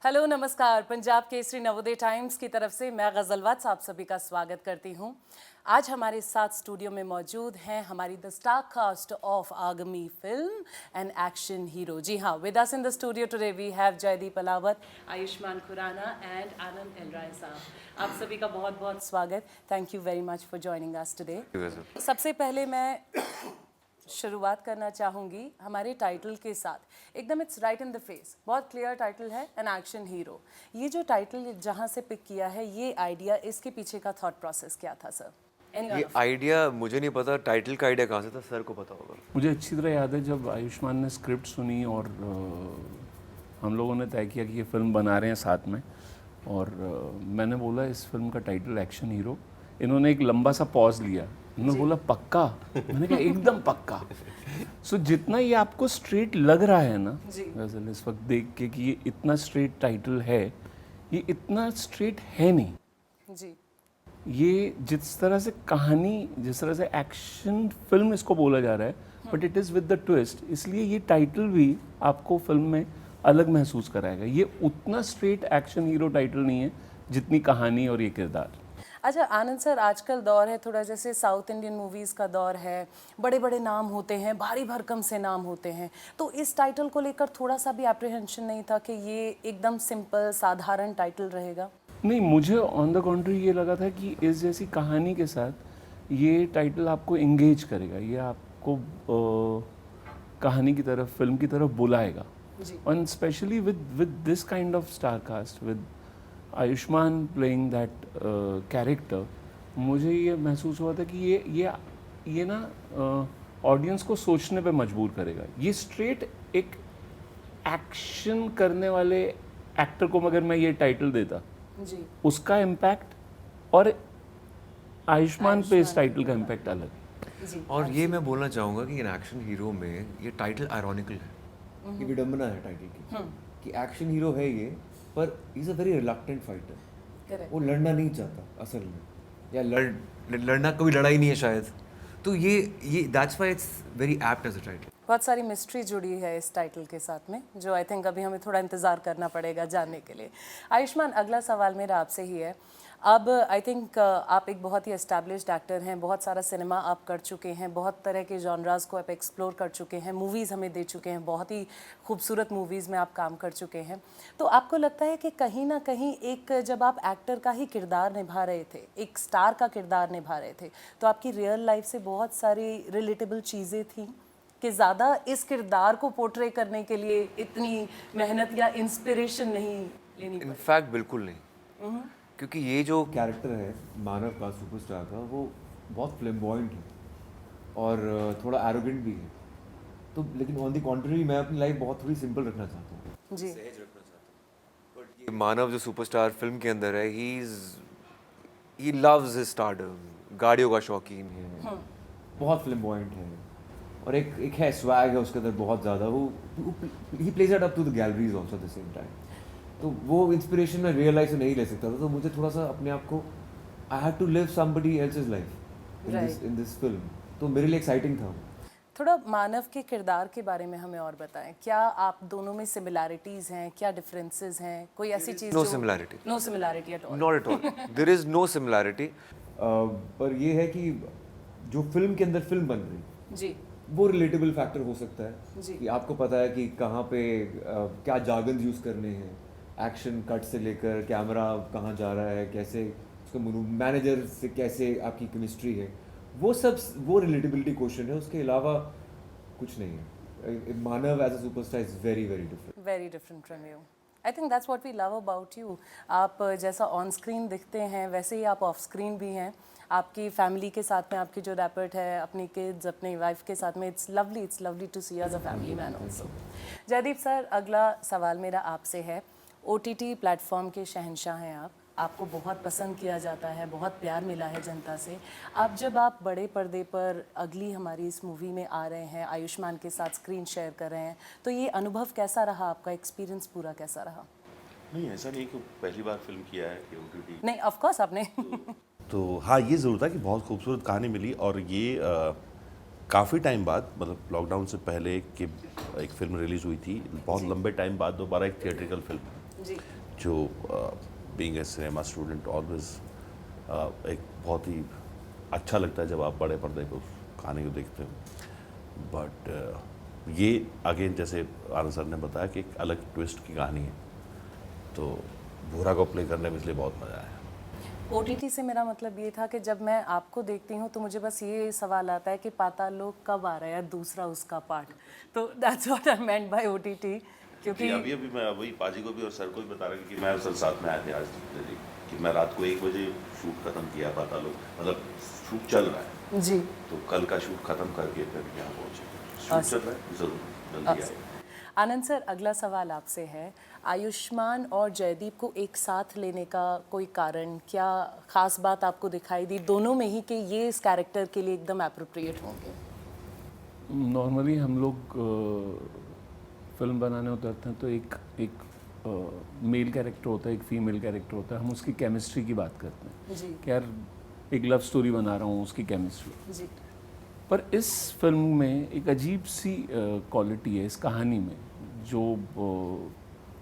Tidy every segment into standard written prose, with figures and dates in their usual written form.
Hello नमस्कार। Punjab Kesari Navodaya times की तरफ से मैं गज़ल वत्स आप सभी का स्वागत करती हूँ। आज हमारे साथ स्टूडियो में मौजूद हैं हमारी द स्टार कास्ट ऑफ आगमी फिल्म एंड एक्शन हीरो। जी हाँ, with us in the studio today we have Jaideep Ahlawat, Ayushmann Khurrana and Anand L Rai साहब। आप सभी का बहुत बहुत स्वागत। Thank you very much for joining us today. सबसे पहले मैं शुरुआत करना चाहूँगी हमारे टाइटल के साथ। एकदम it's right in the face, बहुत क्लियर टाइटल है, एन एक्शन हीरो। ये जो टाइटल जहाँ से पिक किया है, ये आइडिया, इसके पीछे का थॉट प्रोसेस क्या था सर? ये आइडिया मुझे नहीं पता, टाइटल का आइडिया कहाँ से था, सर को पता होगा। मुझे अच्छी तरह याद है जब आयुष्मान ने स्क्रिप्ट सुनी और हम लोगों ने तय किया कि ये फिल्म बना रहे हैं साथ में, और मैंने बोला इस फिल्म का टाइटल एक्शन हीरो। इन्होंने एक लंबा सा पॉज लिया, इन्होंने बोला पक्का? मैंने कहा एकदम पक्का। सो जितना ये आपको स्ट्रेट लग रहा है ना गज़ल इस वक्त देख के कि ये इतना स्ट्रेट टाइटल है, ये इतना स्ट्रेट है नहीं जी। ये जिस तरह से कहानी, जिस तरह से एक्शन फिल्म इसको बोला जा रहा है, but it is with the twist, इसलिए ये टाइटल भी आपको फिल्म में अलग महसूस कराएगा। ये उतना स्ट्रेट एक्शन हीरो टाइटल नहीं है जितनी कहानी और ये किरदार। अच्छा आनंद सर, आजकल दौर है थोड़ा जैसे साउथ इंडियन मूवीज़ का दौर है, बड़े बड़े नाम होते हैं, भारी भरकम से नाम होते हैं, तो इस टाइटल को लेकर थोड़ा सा भी एप्रीहेंशन नहीं था कि ये एकदम सिंपल साधारण टाइटल रहेगा? नहीं, मुझे ऑन द कॉन्ट्री ये लगा था कि इस जैसी कहानी के साथ ये टाइटल आपको इंगेज करेगा, ये आपको कहानी की तरफ, फिल्म की तरफ बुलाएगा। And specially with this kind of star cast, with Ayushmann playing that character, मुझे ये महसूस हुआ था कि ये ना ऑडियंस को सोचने पे मजबूर करेगा। ये स्ट्रेट एक एक्शन करने वाले एक्टर को अगर मैं ये टाइटल देता जी, उसका इम्पैक्ट और आयुष्मान पे इस टाइटल का इम्पैक्ट अलग है। जी। और ये मैं बोलना चाहूँगा कि इन एक्शन हीरो में ये टाइटल आयरॉनिकल है, ये विडम्बना है टाइटल की कि एक्शन हीरो है ये, पर is a very reluctant fighter. वो लड़ना नहीं चाहता असल में, या लड़ना कभी लड़ाई नहीं है शायद, तो ये that's why it's very apt as a title. बहुत सारी मिस्ट्री जुड़ी है इस टाइटल के साथ में, जो आई थिंक अभी हमें थोड़ा इंतज़ार करना पड़ेगा जानने के लिए। आयुष्मान, अगला सवाल मेरा आपसे ही है। अब आई थिंक आप एक बहुत ही एस्टैब्लिश्ड एक्टर हैं, बहुत सारा सिनेमा आप कर चुके हैं, बहुत तरह के जॉनरास को आप एक्सप्लोर कर चुके हैं, मूवीज़ हमें दे चुके हैं, बहुत ही खूबसूरत मूवीज़ में आप काम कर चुके हैं। तो आपको लगता है कि कहीं ना कहीं एक, जब आप एक्टर का ही किरदार निभा रहे थे, एक स्टार का किरदार निभा रहे थे, तो आपकी रियल लाइफ से बहुत सारी रिलेटेबल चीज़ें थी कि ज़्यादा इस किरदार को पोर्ट्रे करने के लिए इतनी मेहनत या इंस्पिरेशन नहीं लेनी पड़ी? इनफैक्ट बिल्कुल नहीं, क्योंकि ये जो कैरेक्टर है मानव का, सुपरस्टार का, वो बहुत फ्लेम्बॉयंट है और थोड़ा एरोगेंट भी है। तो लेकिन ऑन द कॉन्ट्री मैं अपनी लाइफ बहुत थोड़ी सिंपल रखना चाहता हूँ, जी, सहज रखना चाहता हूँ। बट ये मानव जो सुपरस्टार फिल्म के अंदर है, ही लव्स हिज स्टारडम, गाड़ियों का शौकीन है, बहुत फ्लेम्बॉयंट है, और एक है स्वैग है उसके अंदर बहुत ज़्यादा। वो ही plays it up to the galleries also at the same time. तो वो इंस्पिरेशन मैं रियल लाइफ से नहीं ले सकता था, तो मुझे थोड़ा सा अपने आप को, I had to live somebody else's life in this film, तो मेरे लिए एक्साइटिंग था। थोड़ा मानव के किरदार के बारे में हमें और बताएं। क्या आप दोनों में सिमिलैरिटीज हैं, क्या डिफरेंसेस हैं, कोई ऐसी चीज़? No similarity, no similarity at all, not at all, there is no similarity. पर ये है कि जो फिल्म के अंदर फिल्म बन रही जी, वो रिलेटेबल फैक्टर हो सकता है जी, कि आपको पता है कि कहाँ पे क्या जार्गन यूज़ करने हैं, एक्शन कट से लेकर कैमरा कहाँ जा रहा है, कैसे उसका मैनेजर से कैसे आपकी केमिस्ट्री है, वो सब वो रिलेटेबिलिटी क्वेश्चन है, उसके अलावा कुछ नहीं है। Manav as a superstar is very very different, very different from you. I think that's what we love about you. आप जैसा ऑन स्क्रीन दिखते हैं वैसे ही आप ऑफ स्क्रीन भी हैं। आपकी फैमिली के साथ में आपकी जो रैपर्ट है, अपनी किड्स, अपनी वाइफ के साथ में, it's lovely to see as a family man also. Jaideep sir, अगला सवाल मेरा आपसे है। OTT प्लेटफॉर्म के शहंशाह हैं आप, आपको बहुत पसंद किया जाता है, बहुत प्यार मिला है जनता से। अब जब आप बड़े पर्दे पर अगली हमारी इस मूवी में आ रहे हैं, आयुष्मान के साथ स्क्रीन शेयर कर रहे हैं, तो ये अनुभव कैसा रहा, आपका एक्सपीरियंस पूरा कैसा रहा? नहीं, ऐसा नहीं कि पहली बार फिल्म किया है कि OTT। नहीं, ऑफ कोर्स आपने तो हाँ, ये ज़रूर था कि बहुत खूबसूरत कहानी मिली, और ये काफ़ी टाइम बाद, मतलब लॉकडाउन से पहले कि एक फिल्म रिलीज़ हुई थी, बहुत लंबे टाइम बाद दोबारा एक थिएट्रिकल फिल्म जी जो being a cinema student always एक बहुत ही अच्छा लगता है जब आप बड़े पर्दे को उस कहानी को देखते हो। बट ये अगेन जैसे आनंद सर ने बताया कि एक अलग ट्विस्ट की कहानी है, तो भूरा को प्ले करने में इसलिए बहुत मज़ा आया। OTT से मेरा मतलब ये था कि जब मैं आपको देखती हूँ तो मुझे बस ये सवाल आता है कि पाताल लोक कब आ रहा है दूसरा उसका पार्ट, तो that's what I meant by OTT। क्योंकि अभी मैं वही पाजी को भी और सर को भी बता रहा कि मैं सर साथ में आए थे आज दिल्ली, कि मैं रात को 1 बजे शूट खत्म किया पाता लोग, मतलब शूट चल रहा है जी तो कल का शूट खत्म करके फिर यहाँ पहुँचे। शूट चल रहा है, जरूर जल्दी आए। आनंद सर, अगला सवाल आपसे है, आयुष्मान और जयदीप को एक साथ लेने का कोई कारण, क्या खास बात आपको दिखाई दी दोनों में ही कि ये इस कैरेक्टर के लिए एकदम एप्रोप्रिएट होंगे? नॉर्मली हम लोग फिल्म बनाने उतरते हैं तो एक मेल कैरेक्टर होता है, एक फीमेल कैरेक्टर होता है, हम उसकी केमिस्ट्री की बात करते हैं जी कि यार एक लव स्टोरी बना रहा हूँ, उसकी केमिस्ट्री। जी पर इस फिल्म में एक अजीब सी क्वालिटी है इस कहानी में, जो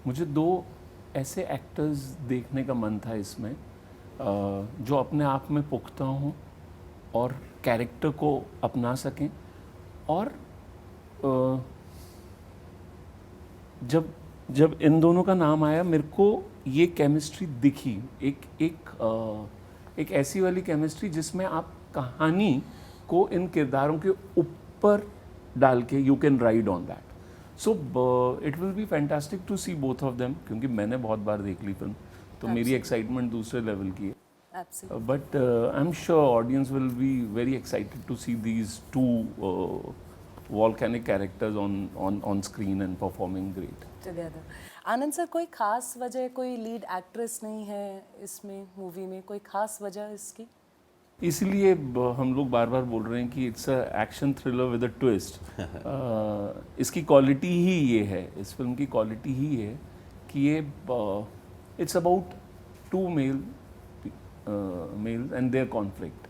मुझे 2 ऐसे एक्टर्स देखने का मन था इसमें जो अपने आप में पुख्ता हों और कैरेक्टर को अपना सकें, और जब इन दोनों का नाम आया मेरे को ये केमिस्ट्री दिखी, एक ऐसी वाली केमिस्ट्री जिसमें आप कहानी को इन किरदारों के ऊपर डाल के you can ride on that. So it will be fantastic to see both of them, क्योंकि मैंने बहुत बार देख ली फिल्म तो मेरी एक्साइटमेंट दूसरे लेवल की है। Absolutely. But I'm sure audience will be very excited to see these 2 volcanic characters on screen and performing great. Together. Anand sir, कोई खास वजह, कोई लीड एक्ट्रेस नहीं है इसमें, मूवी में कोई खास वजह इसकी? इसलिए हम लोग बार बार बोल रहे हैं कि it's a action thriller with a twist. इसकी क्वालिटी ही ये है, इस फिल्म की क्वालिटी ही है कि ये it's about 2 males and their conflict.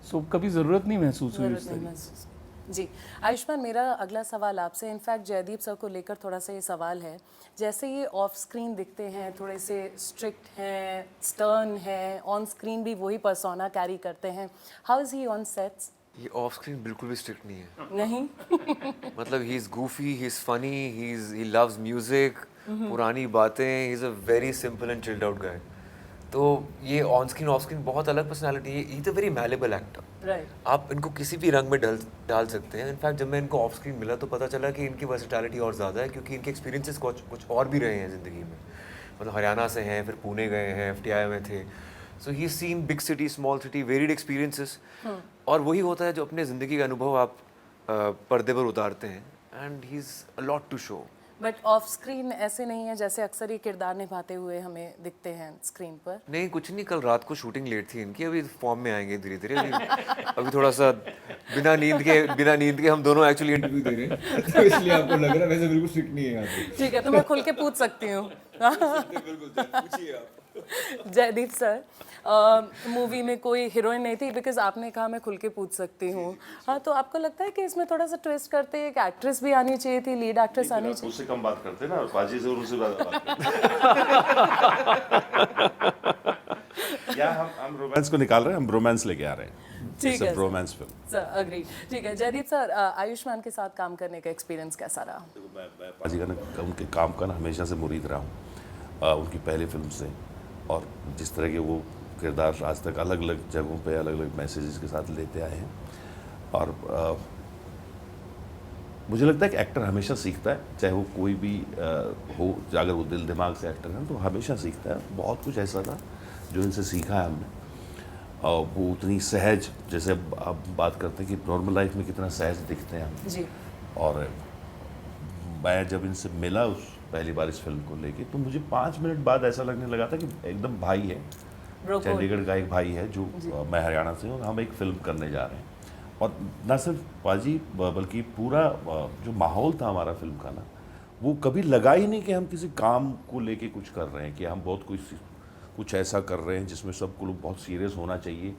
So कभी ज़रूरत नहीं महसूस हुई जरूरत इस नहीं तरह। महसूस। जी आयुष्मान, मेरा अगला सवाल आपसे इनफैक्ट जयदीप सर को लेकर थोड़ा सा ये सवाल है, जैसे ये ऑफ स्क्रीन दिखते हैं थोड़े से स्ट्रिक्ट हैं, स्टर्न हैं, ऑन स्क्रीन भी वही पर्सोना कैरी करते हैं, how is he on sets? ये ऑफ स्क्रीन बिल्कुल भी स्ट्रिक्ट नहीं है। नहीं मतलब he is goofy, he is funny, he loves music, पुरानी बातें, he is a very simple and chilled out guy. तो ये ऑन स्क्रीन ऑफ स्क्रीन बहुत अलग पर्सनालिटी है। ही is a very malleable actor. Right. आप इनको किसी भी रंग में डाल सकते हैं। इनफैक्ट जब मैं इनको ऑफ स्क्रीन मिला तो पता चला कि इनकी वर्सेटैलिटी और ज़्यादा है, क्योंकि इनके एक्सपीरियंसेस कुछ और भी रहे हैं ज़िंदगी में। मतलब हरियाणा से हैं, फिर पुणे गए हैं, FTI में थे। So he seen big city, small city, varied experiences. और वही होता है जो अपने ज़िंदगी का अनुभव आप पर्दे पर उतारते हैं। And he is a lot to show. But off screen ऐसे नहीं है जैसे अक्सर ये किरदार निभाते हुए हमें दिखते हैं स्क्रीन पर। नहीं, कुछ नहीं, कल रात को शूटिंग लेट थी इनकी, अभी फॉर्म में आएंगे धीरे धीरे। अभी थोड़ा सा बिना नींद के हम दोनों एक्चुअली इंटरव्यू दे रहे हैं, तो इसलिए आपको लग रहा है, वैसे बिल्कुल स्ट्रिक्ट नहीं है यहाँ पे। ठीक है, तो मैं खुल के पूछ सकती हूँ। बिल्कुल पूछिए आप। जयदीप सर, मूवी में कोई हीरोइन नहीं थी, बिकॉज आपने कहा मैं खुल के पूछ सकती हूँ। हाँ, तो आपको लगता है कि इसमें थोड़ा सा ट्विस्ट करते एक एक्ट्रेस भी आनी चाहिए थी, लीड एक्ट्रेस आनी चाहिए? उससे कम बात करते ना, पाजी से उनसे बात करते। या हम रोमांस को निकाल रहे हैं, हम रोमांस लेके आ रहे हैं। ठीक है रोमांस फिल्म। Sir, agree. ठीक है जयदीप सर, आयुष्मान के साथ काम करने का एक्सपीरियंस कैसा रहा? देखो, मैं पाजी का उनके काम का ना हमेशा से मुरीद रहा हूँ, उनकी पहली फिल्म से। और जिस तरह के वो किरदार आज तक अलग अलग जगहों पे अलग अलग मैसेजेस के साथ लेते आए हैं। और मुझे लगता है कि एक्टर हमेशा सीखता है, चाहे वो कोई भी हो। अगर वो दिल दिमाग से एक्टर है तो हमेशा सीखता है। बहुत कुछ ऐसा था जो इनसे सीखा है हमने। और वो उतनी सहज, जैसे अब बात करते हैं कि नॉर्मल लाइफ में कितना सहज दिखते हैं हम। जी। और मैं जब इनसे मिला उस पहली बार इस फिल्म को लेके, तो मुझे 5 मिनट बाद ऐसा लगने लगा था कि एकदम भाई है, चंडीगढ़ का एक भाई है जो मैं हरियाणा से हूँ, हम एक फिल्म करने जा रहे हैं। और न सिर्फ पाजी बल्कि पूरा जो माहौल था हमारा फिल्म का ना, वो कभी लगा ही नहीं कि हम किसी काम को लेके कुछ कर रहे हैं, कि हम बहुत कुछ ऐसा कर रहे हैं जिसमें सबको लोग बहुत सीरियस होना चाहिए।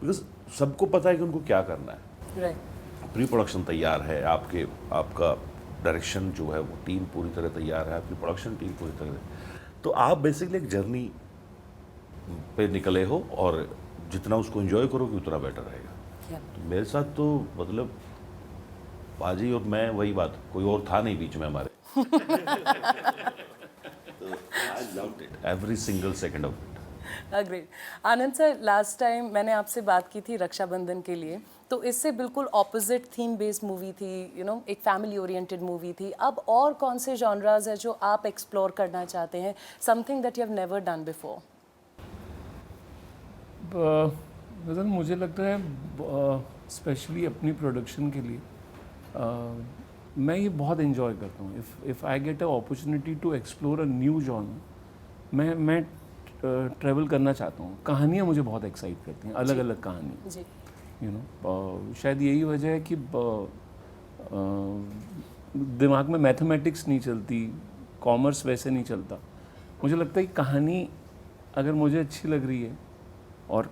बिकॉज सबको पता है कि उनको क्या करना है। राइट। प्री प्रोडक्शन तैयार है, आपका डायरेक्शन जो है वो टीम पूरी तरह तैयार है, आपकी प्रोडक्शन टीम पूरी तरह। तो आप बेसिकली एक जर्नी पे निकले हो और जितना उसको एंजॉय करोगे उतना बेटर रहेगा। तो मेरे साथ तो मतलब बाजी और मैं वही बात, कोई और था नहीं बीच में हमारे। तो I loved it every single second of it. Great. Anand sir, last time मैंने आपसे बात की थी रक्षाबंधन के लिए, तो इससे बिल्कुल ऑपोजिट थीम बेस्ड मूवी थी, एक फैमिली ओरिएंटेड मूवी थी। अब और कौन से जॉनराज है जो आप एक्सप्लोर करना चाहते हैं, something that you have never done before? गज़ल, मुझे लगता है स्पेशली अपनी प्रोडक्शन के लिए मैं ये बहुत इन्जॉय करता हूँ। If I get a opportunity to explore a new genre, मैं ट्रैवल करना चाहता हूँ। कहानियाँ मुझे बहुत एक्साइट करती हैं, अलग अलग कहानियाँ। जी। शायद यही वजह है कि दिमाग में मैथमेटिक्स नहीं चलती, कॉमर्स वैसे नहीं चलता। मुझे लगता है कि कहानी अगर मुझे अच्छी लग रही है और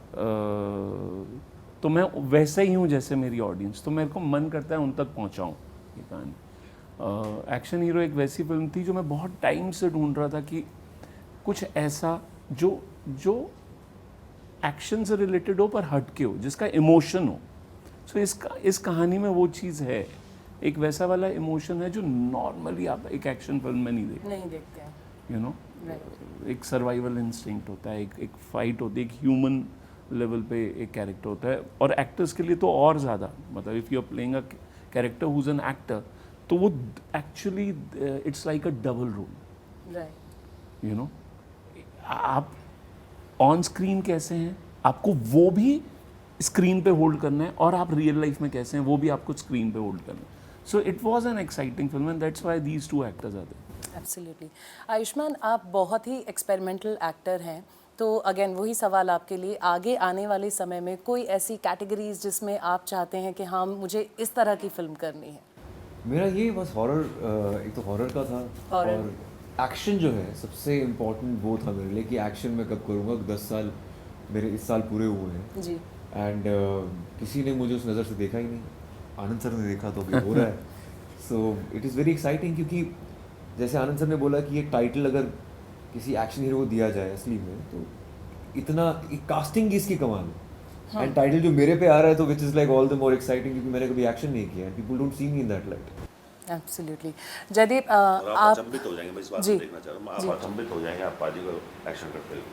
तो मैं वैसे ही हूँ जैसे मेरी ऑडियंस, तो मेरे को मन करता है उन तक पहुँचाऊँ ये कहानी। एक्शन हीरो एक वैसी फिल्म थी जो मैं बहुत टाइम से ढूंढ रहा था कि कुछ ऐसा जो एक्शन से रिलेटेड हो पर हटके हो, जिसका इमोशन हो। सो इस कहानी में वो चीज़ है, एक वैसा वाला इमोशन है जो नॉर्मली आप एक एक्शन फिल्म में नहीं देखते हैं। एक सर्वाइवल इंस्टिंक्ट होता है, एक फाइट होती है, एक ह्यूमन लेवल पे एक कैरेक्टर होता है। और एक्टर्स के लिए तो और ज़्यादा, मतलब if you are playing a character who is an actor, तो वो actually it's like a double role. Right. आप ऑन स्क्रीन कैसे हैं, आपको वो भी स्क्रीन पे होल्ड करना है, और आप रियल लाइफ में कैसे हैं वो भी आपको स्क्रीन पे होल्ड करना है। So it was an exciting film and that's why these two actors are there. Absolutely. Ayushmann, आप बहुत ही एक्सपेरिमेंटल एक्टर हैं, तो अगेन वही सवाल आपके लिए, आगे आने वाले समय में कोई ऐसी कैटेगरीज जिसमें आप चाहते हैं कि हाँ मुझे इस तरह की फिल्म करनी है? मेरा ये बस हॉरर, एक तो हॉरर का था, Horror। और एक्शन जो है सबसे इम्पोर्टेंट वो था मेरे लिए कि एक्शन मैं कब करूँगा। 10 साल मेरे इस साल पूरे हुए हैं जी। एंड किसी ने मुझे उस नज़र से देखा ही नहीं। आनंद सर ने देखा तो अभी हो रहा है। So it is very exciting, क्योंकि जैसे आनंद सर ने बोला कि ये टाइटल अगर किसी एक्शन हीरो को दिया जाए असली में, तो इतना कास्टिंग की इसकी कमाल है। एंड टाइटल जो मेरे पे आ रहा है तो which is like all the more exciting, क्योंकि मैंने कभी एक्शन नहीं किया and people don't see me in that light. Absolutely. Jaideep, आप आप अचंभित हो जाएंगे, मैं इस बात जी। को देखना चाह रहा हूँ, आप अचंभित हो जाएंगे आप पाजी को एक्शन करते हुए।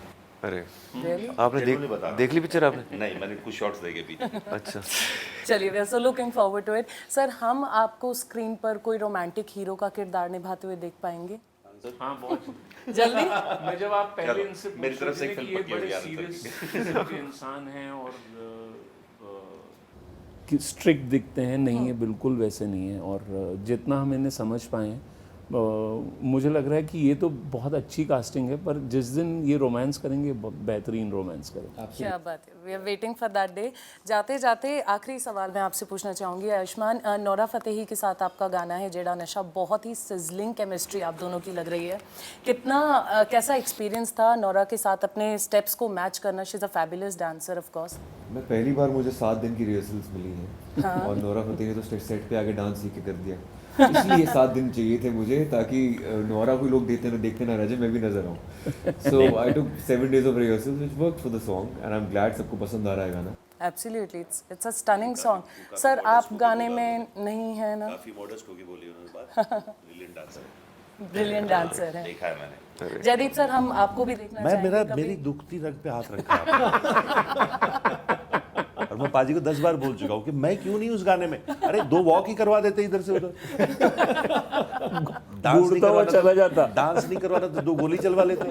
अरे Really? आपने नहीं बता देख ली पिक्चर आपने? नहीं, मैंने कुछ शॉट्स देखे पीछे। अच्छा। चलिए, we are so looking forward to it. Sir, हम आपको स्क्रीन पर कोई रोमांटिक हीरो का किरदार निभाते हुए देख पाएंगे हाँ, बहुत जल्दी? मैं जब आप पहले चलो, इनसे मेरी तरफ से पूछ एक रहे थे फिल्म कि ये पक्की हो बड़े गई आनंद सीरियस इंसान हैं और कि स्ट्रिक्ट दिखते हैं, नहीं है, बिल्कुल वैसे नहीं है। और जितना हम इन्हें समझ पाए हैं, मुझे लग रहा है कि ये तो बहुत अच्छी कास्टिंग है, पर जिस दिन ये रोमांस करेंगे बेहतरीन रोमांस करेंगे। क्या बात है, we are waiting for that day. जाते जाते आखिरी सवाल मैं आपसे पूछना चाहूँगी आयुष्मान, नोरा फतेही के साथ आपका गाना है जेड़ा नशा, बहुत ही सिजलिंग केमिस्ट्री आप दोनों की लग रही है। कितना कैसा एक्सपीरियंस था नोरा के साथ अपने स्टेप्स को मैच करना? She is a fabulous dancer of course. मैं पहली बार, मुझे 7 दिन की रिहर्सल्स मिली हैं और नोरा फतेही ने तो सेट पे आके डांस सीख के कर दिया। इसलिए 7 दिन चाहिए थे मुझे, ताकि नोरा को लोग देखते ना रह जाए, मैं भी नजर आऊँ। सो आई टुक 7 days of rehearsals which worked for the song and I'm glad सबको पसंद आ रहा है गाना। Absolutely, it's a stunning song. Sir, आप गाने में नहीं है ना? काफी मॉडेस्ट होगी बोली उन्होंने बात। ब्रिलियंट डांसर, ब्रिलियंट डांसर है। देखा है मैंने। जयदीप सर, हम आपको भी देखना मैं चाहेंगे कभी। मेरी दुखती रग पे हाथ रखा है और मैं पाजी को 10 बार बोल चुका हूँ कि मैं क्यों नहीं उस गाने में। अरे 2 वॉक ही करवा देते इधर से उधर। डांस नहीं करवाना, चला जाता। डांस नहीं करवाना तो 2 गोली चलवा लेते।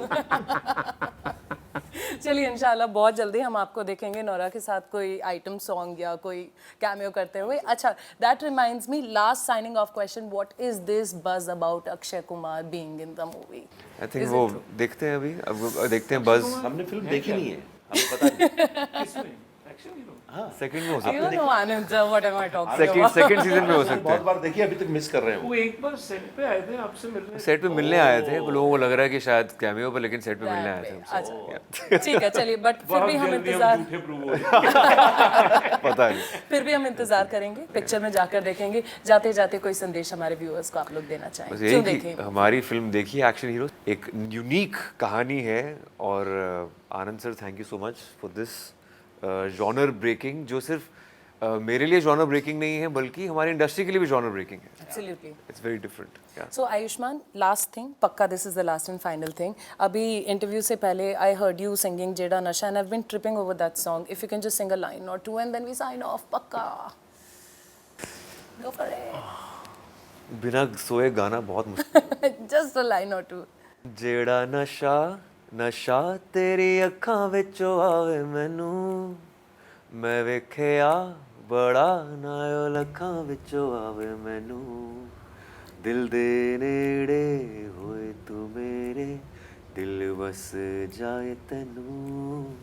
चलिए, इंशाल्लाह बहुत जल्दी हम आपको देखेंगे नोरा के साथ कोई आइटम सॉन्ग या कोई कैमियो करते हुए। अच्छा, that reminds me, last signing off question, what is this buzz about Akshay Kumar being in the movie? I think वो देखते हैं अभी, अब देखते हैं बस। हमने फिल्म देखी नहीं है, हमें पता नहीं। एक्शन हीरो सेकंड में हो सकता You know Anand, what am I talking second about? Second season में हो सकता बहुत है. बार देखिए, अभी तक मिस कर रहे हो. वो एक बार सेट पे आए थे आपसे मिलने सेट पे मिलने आए थे, लोगों को लग रहा है कि शायद कैमियो पे, लेकिन सेट पे मिलने आए थे हमसे. अच्छा ठीक है, चलिए, बट फिर भी हम इंतजार झूठे प्रूव हो रहे पता नहीं. फिर भी हम इंतजार करेंगे, पिक्चर में जाकर देखेंगे. जाते जाते कोई संदेश हमारे व्यूअर्स को आप लोग देना चाहें, बस क्यों यही देखें? कि हमारी फिल्म देखिए एक्शन हीरो, एक यूनिक कहानी है. और Anand sir, thank you so much for this genre breaking, जो सिर्फ मेरे लिए जॉनर ब्रेकिंग नहीं है, बल्कि हमारी इंडस्ट्री के लिए भी जॉनर ब्रेकिंग है. Absolutely. It's very different. So Ayushman, last thing, पक्का this is the last and final thing. अभी इंटरव्यू से पहले I heard you singing जेड़ा नशा, and I've been tripping over that song. If you can just sing a line or two and then we sign off, पक्का. Go for it. बिना सोए गाना बहुत मुश्किल. Just a line or two. ਜਿਹੜਾ ਨਸ਼ਾ ਤੇਰੀ ਅੱਖਾਂ ਵਿੱਚੋਂ ਆਵੇ ਮੈਨੂੰ, ਮੈਂ ਵੇਖਿਆ ਬੜਾ ਨਾ ਉਹ ਲੱਖਾਂ ਵਿੱਚੋਂ ਆਵੇ ਮੈਨੂੰ, ਦਿਲ ਦੇ ਨੇੜੇ ਹੋਏ ਤੂੰ ਮੇਰੇ, ਦਿਲ ਵਸ ਜਾਏ ਤੈਨੂੰ.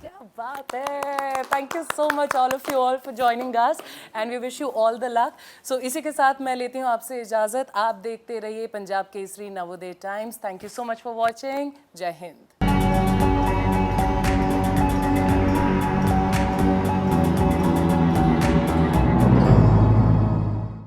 क्या बात है. Thank you so much all of you all for joining us and we wish you all the luck. So इसी के साथ मैं लेती हूँ आपसे इजाज़त. आप देखते रहिए Punjab Kesari Navodaya times. Thank you so much for watching. जय हिंद.